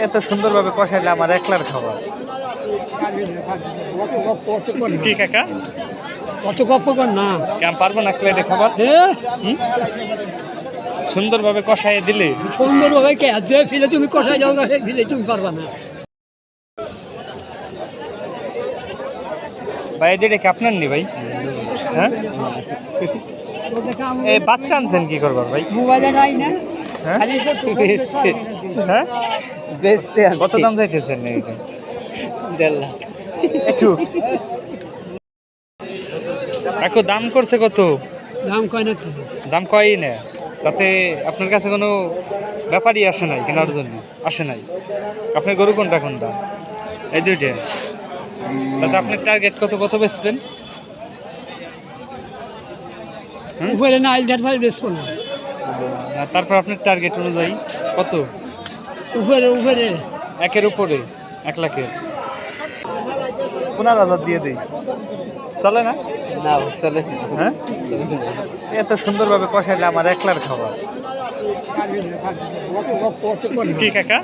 এত সুন্দরভাবে কষাইলে আমার একলার খাবার। কি কাকা কত গপ্প কর না কেমন পারবো না একলা এটা খাবার? সুন্দরভাবে কষাই দিলে সুন্দর ভাবে কে যে ফিলে তুমি কষাই যাও না সেই ফিলে তুমি পারবা না। ভাই এটা কি আপনার নি ভাই? হ্যাঁ এই বাচ্চা আনছেন কি করবার ভাই? মোবাইলে নাই না হ্যাঁ খালি বেচতে। হ্যাঁ বেচতে কত দাম চাইতেছেন এটা? 1.5 লাখ। একটু কাকু দাম করছে কত? দাম কয় না কি? দাম কয়ই না, তাতে আপনার কাছে কোনো ব্যাপারই আসে নাই কেনার জন্য? আসে নাই। আপনার গরু কোনটা কোনটা? এই দুইটা। তাতে আপনার টার্গেট কত কত বেচবেন? উপরে না আইলদার ভাই বেচবো না। না, তারপর আপনার টার্গেট অনুযায়ী কত? উপরে উপরে একের উপরে 1 লাখের 15,000 দিয়ে দেই, চলে না? না চলে। হ্যাঁ এত সুন্দরভাবে কষাইলে আমার একলার খাবার। কি কাকা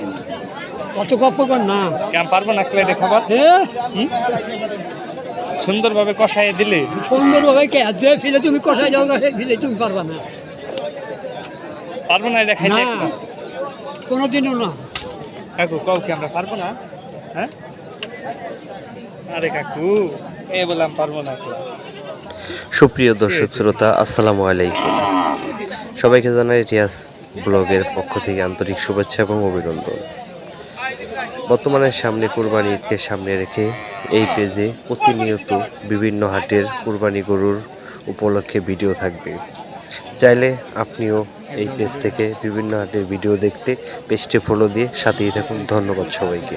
কত গপ্প কর না কেমন পারবো না একলা এটা খাবার? সুন্দরভাবে কষাই দিলে সুন্দর ভাবে কে যে ফিলে তুমি কষাই যাও না সেই ফিলে তুমি পারবা না। পারবো না এটা খাইতে না একলা? কোনোদিনও না। কাকু কও কি আমরা পারবো না? হ্যাঁ আরে কাকু এই বললাম পারবো না একলা। সুপ্রিয় দর্শক শ্রোতা, আসসালামু আলাইকুম। সবাইকে জানাই রিয়াজ ব্লগের পক্ষ থেকে আন্তরিক শুভেচ্ছা এবং অভিনন্দন। বর্তমানে সামনে কুরবানি ঈদকে সামনে রেখে এই পেজে প্রতিনিয়ত বিভিন্ন হাটের কুরবানি গরুর উপলক্ষে ভিডিও থাকবে। চাইলে আপনিও এই পেজ থেকে বিভিন্ন হাটের ভিডিও দেখতে পেজটি ফলো দিয়ে সাথেই থাকুন। ধন্যবাদ সবাইকে।